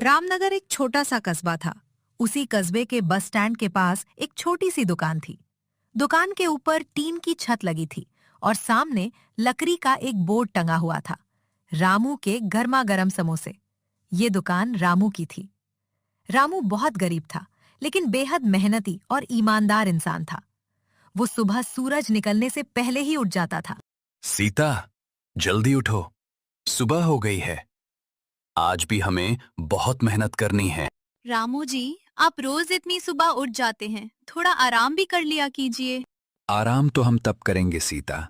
रामनगर एक छोटा सा कस्बा था। उसी कस्बे के बस स्टैंड के पास एक छोटी सी दुकान थी। दुकान के ऊपर टीन की छत लगी थी और सामने लकड़ी का एक बोर्ड टंगा हुआ था, रामू के गर्मा गर्म समोसे। ये दुकान रामू की थी। रामू बहुत गरीब था, लेकिन बेहद मेहनती और ईमानदार इंसान था। वो सुबह सूरज निकलने से पहले ही उठ जाता था। सीता, जल्दी उठो, सुबह हो गई है। आज भी हमें बहुत मेहनत करनी है। रामू जी, आप रोज इतनी सुबह उठ जाते हैं, थोड़ा आराम भी कर लिया कीजिए। आराम तो हम तब करेंगे सीता,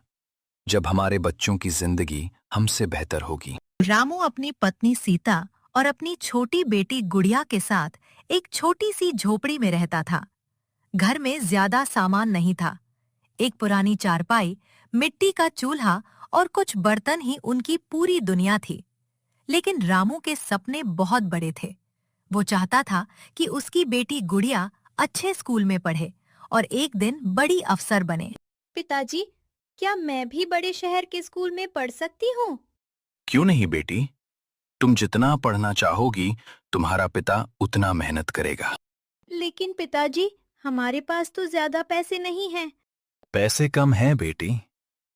जब हमारे बच्चों की जिंदगी हमसे बेहतर होगी। रामू अपनी पत्नी सीता और अपनी छोटी बेटी गुड़िया के साथ एक छोटी सी झोपड़ी में रहता था। घर में ज्यादा सामान नहीं था। एक पुरानी चारपाई, मिट्टी का चूल्हा और कुछ बर्तन ही उनकी पूरी दुनिया थी। लेकिन रामू के सपने बहुत बड़े थे। वो चाहता था कि उसकी बेटी गुड़िया अच्छे स्कूल में पढ़े और एक दिन बड़ी अफसर बने। पिताजी, क्या मैं भी बड़े शहर के स्कूल में पढ़ सकती हूँ? क्यों नहीं बेटी, तुम जितना पढ़ना चाहोगी, तुम्हारा पिता उतना मेहनत करेगा। लेकिन पिताजी, हमारे पास तो ज्यादा पैसे नहीं हैं। पैसे कम हैं बेटी,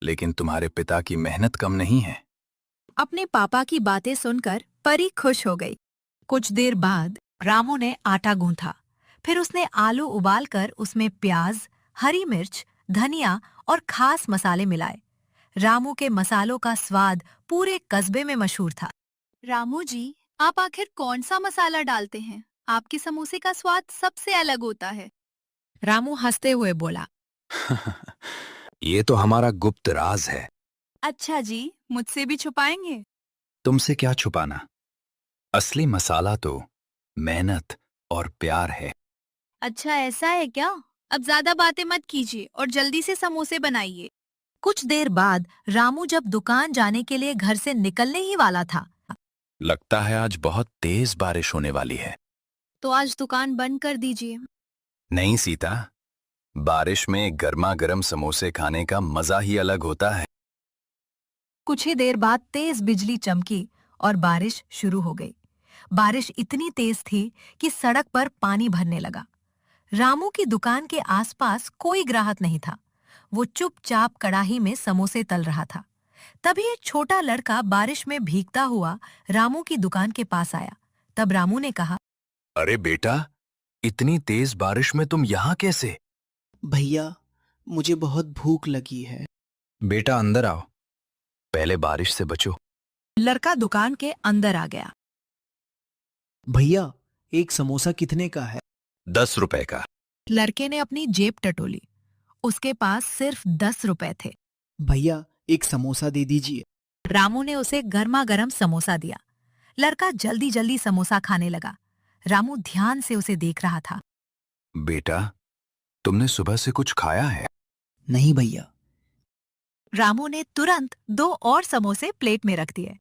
लेकिन तुम्हारे पिता की मेहनत कम नहीं है। अपने पापा की बातें सुनकर परी खुश हो गई। कुछ देर बाद रामू ने आटा गूंथा। फिर उसने आलू उबालकर उसमें प्याज, हरी मिर्च, धनिया और खास मसाले मिलाए। रामू के मसालों का स्वाद पूरे कस्बे में मशहूर था। रामू जी, आप आखिर कौन सा मसाला डालते हैं? आपके समोसे का स्वाद सबसे अलग होता है। रामू हंसते हुए बोला, ये तो हमारा गुप्त राज है। अच्छा जी, मुझसे भी छुपाएंगे? तुमसे क्या छुपाना? असली मसाला तो मेहनत और प्यार है। अच्छा, ऐसा है क्या? अब ज्यादा बातें मत कीजिए और जल्दी से समोसे बनाइए। कुछ देर बाद रामू जब दुकान जाने के लिए घर से निकलने ही वाला था, लगता है आज बहुत तेज बारिश होने वाली है। तो आज दुकान बंद कर दीजिए। नहीं सीता, बारिश में गर्मा गर्म समोसे खाने का मजा ही अलग होता है। कुछ ही देर बाद तेज बिजली चमकी और बारिश शुरू हो गई। बारिश इतनी तेज थी कि सड़क पर पानी भरने लगा। रामू की दुकान के आसपास कोई ग्राहक नहीं था। वो चुपचाप कड़ाही में समोसे तल रहा था। तभी एक छोटा लड़का बारिश में भीगता हुआ रामू की दुकान के पास आया। तब रामू ने कहा, अरे बेटा, इतनी तेज बारिश में तुम यहाँ कैसे? भैया, मुझे बहुत भूख लगी है। बेटा अंदर आओ, पहले बारिश से बचो। लड़का दुकान के अंदर आ गया। भैया, एक समोसा कितने का है? 10 रुपए का। लड़के ने अपनी जेब टटोली। उसके पास सिर्फ 10 रुपए थे। भैया, एक समोसा दे दीजिए। रामू ने उसे गर्मा गर्म समोसा दिया। लड़का जल्दी जल्दी समोसा खाने लगा। रामू ध्यान से उसे देख रहा था। बेटा, तुमने सुबह से कुछ खाया है? नहीं भैया। रामू ने तुरंत 2 और समोसे प्लेट में रख दिए।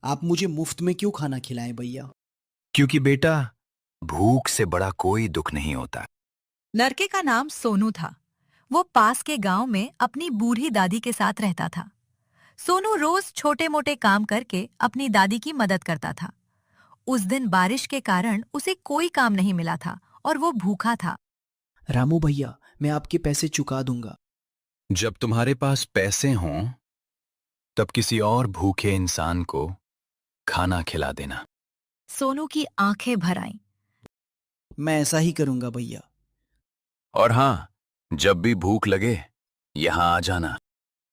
आप मुझे मुफ्त में क्यों खाना खिलाएं भैया? क्योंकि बेटा, भूख से बड़ा कोई दुख नहीं होता। लड़के का नाम सोनू था। वो पास के गांव में अपनी बूढ़ी दादी के साथ रहता था। सोनू रोज छोटे मोटे काम करके अपनी दादी की मदद करता था। उस दिन बारिश के कारण उसे कोई काम नहीं मिला था और वो भूखा था। रामू भैया, मैं आपके पैसे चुका दूंगा। जब तुम्हारे पास पैसे हों, तब किसी और भूखे इंसान को खाना खिला देना। सोनू की आंखें भर आईं। मैं ऐसा ही करूंगा भैया। और हाँ, जब भी भूख लगे, यहाँ आ जाना।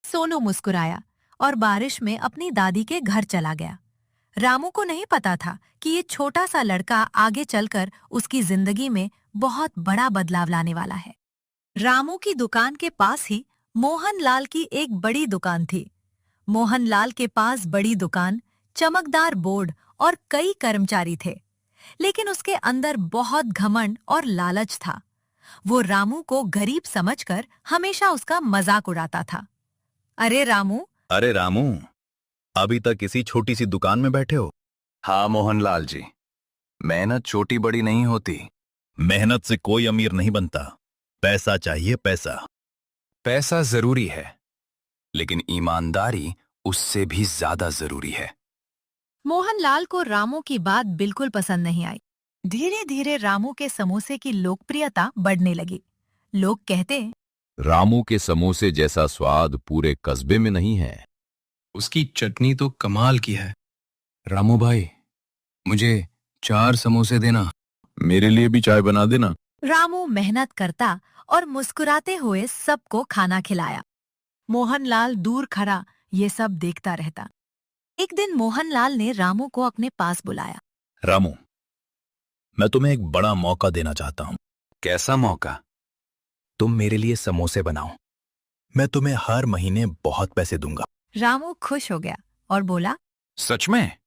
सोनू मुस्कुराया और बारिश में अपनी दादी के घर चला गया। रामू को नहीं पता था कि ये छोटा सा लड़का आगे चलकर उसकी जिंदगी में बहुत बड़ा बदलाव लाने वाला है। रामू की दुकान के पास ही मोहनलाल की एक बड़ी दुकान थी। मोहनलाल के पास बड़ी दुकान, चमकदार बोर्ड और कई कर्मचारी थे, लेकिन उसके अंदर बहुत घमंड और लालच था। वो रामू को गरीब समझकर हमेशा उसका मजाक उड़ाता था। अरे रामू, अरे रामू, अभी तक इसी छोटी सी दुकान में बैठे हो? हाँ मोहनलाल जी, मेहनत छोटी बड़ी नहीं होती। मेहनत से कोई अमीर नहीं बनता। पैसा चाहिए, पैसा। पैसा जरूरी है, लेकिन ईमानदारी उससे भी ज्यादा जरूरी है। मोहनलाल को रामू की बात बिल्कुल पसंद नहीं आई। धीरे धीरे रामू के समोसे की लोकप्रियता बढ़ने लगी। लोग कहते, रामू के समोसे जैसा स्वाद पूरे कस्बे में नहीं है। उसकी चटनी तो कमाल की है। रामू भाई, मुझे 4 समोसे देना। मेरे लिए भी चाय बना देना। रामू मेहनत करता और मुस्कुराते हुए सबको खाना खिलाया। मोहनलाल दूर खड़ा ये सब देखता रहता। एक दिन मोहनलाल ने रामू को अपने पास बुलाया। रामू, मैं तुम्हें एक बड़ा मौका देना चाहता हूं। कैसा मौका? तुम मेरे लिए समोसे बनाओ। मैं तुम्हें हर महीने बहुत पैसे दूंगा। रामू खुश हो गया और बोला, सच में?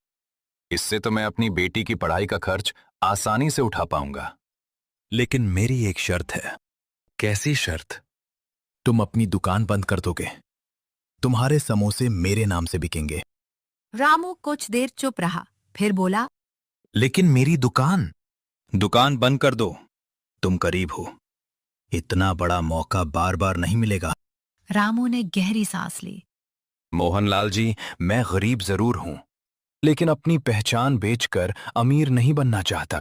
इससे तो मैं अपनी बेटी की पढ़ाई का खर्च आसानी से उठा पाऊंगा। लेकिन मेरी एक शर्त है। कैसी शर्त? तुम अपनी दुकान बंद कर दोगे। तुम्हारे समोसे मेरे नाम से बिकेंगे। रामू कुछ देर चुप रहा, फिर बोला, लेकिन मेरी दुकान। दुकान बंद कर दो। तुम करीब हो। इतना बड़ा मौका बार बार नहीं मिलेगा। रामू ने गहरी सांस ली। मोहनलाल जी, मैं गरीब जरूर हूं, लेकिन अपनी पहचान बेचकर अमीर नहीं बनना चाहता।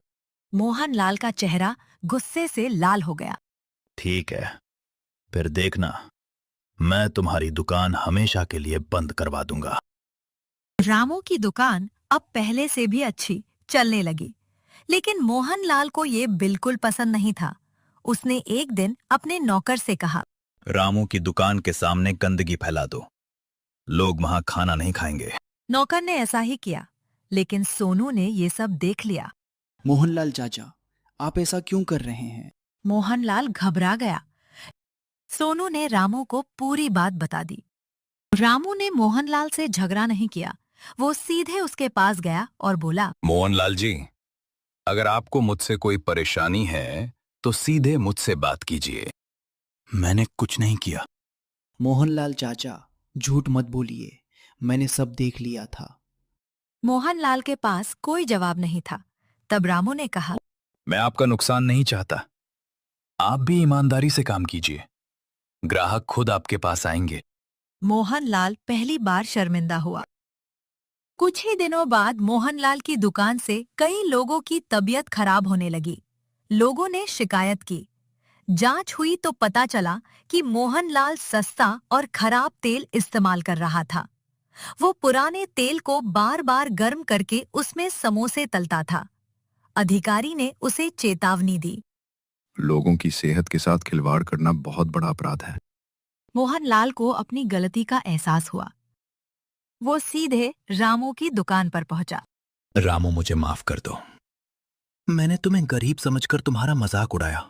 मोहनलाल का चेहरा गुस्से से लाल हो गया। ठीक है, फिर देखना, मैं तुम्हारी दुकान हमेशा के लिए बंद करवा दूंगा। रामू की दुकान अब पहले से भी अच्छी चलने लगी, लेकिन मोहनलाल को ये बिल्कुल पसंद नहीं था। उसने एक दिन अपने नौकर से कहा, रामू की दुकान के सामने गंदगी फैला दो। लोग वहां खाना नहीं खाएंगे। नौकर ने ऐसा ही किया, लेकिन सोनू ने ये सब देख लिया। मोहनलाल चाचा, आप ऐसा क्यों कर रहे हैं? मोहनलाल घबरा गया। सोनू ने रामू को पूरी बात बता दी। रामू ने मोहनलाल से झगड़ा नहीं किया। वो सीधे उसके पास गया और बोला, मोहनलाल जी, अगर आपको मुझसे कोई परेशानी है तो सीधे मुझसे बात कीजिए। मैंने कुछ नहीं किया। मोहनलाल चाचा, झूठ मत बोलिए, मैंने सब देख लिया था। मोहनलाल के पास कोई जवाब नहीं था। तब रामू ने कहा, मैं आपका नुकसान नहीं चाहता। आप भी ईमानदारी से काम कीजिए। ग्राहक खुद आपके पास आएंगे। मोहनलाल पहली बार शर्मिंदा हुआ। कुछ ही दिनों बाद मोहनलाल की दुकान से कई लोगों की तबीयत खराब होने लगी। लोगों ने शिकायत की। जांच हुई तो पता चला कि मोहनलाल सस्ता और खराब तेल इस्तेमाल कर रहा था। वो पुराने तेल को बार बार गर्म करके उसमें समोसे तलता था। अधिकारी ने उसे चेतावनी दी। लोगों की सेहत के साथ खिलवाड़ करना बहुत बड़ा अपराध है। मोहनलाल को अपनी गलती का एहसास हुआ। वो सीधे रामू की दुकान पर पहुंचा। रामू, मुझे माफ कर दो। मैंने तुम्हें गरीब समझकर तुम्हारा मजाक उड़ाया,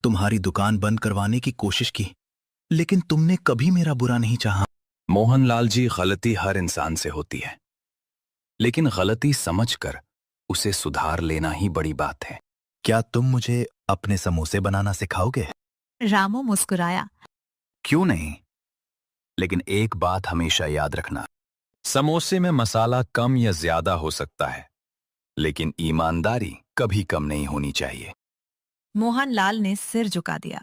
तुम्हारी दुकान बंद करवाने की कोशिश की, लेकिन तुमने कभी मेरा बुरा नहीं चाहा। मोहनलाल जी, गलती हर इंसान से होती है, लेकिन गलती समझकर उसे सुधार लेना ही बड़ी बात है। क्या तुम मुझे अपने समोसे बनाना सिखाओगे? रामू मुस्कुराया। क्यों नहीं, लेकिन एक बात हमेशा याद रखना, समोसे में मसाला कम या ज्यादा हो सकता है, लेकिन ईमानदारी कभी कम नहीं होनी चाहिए। मोहनलाल ने सिर झुका दिया।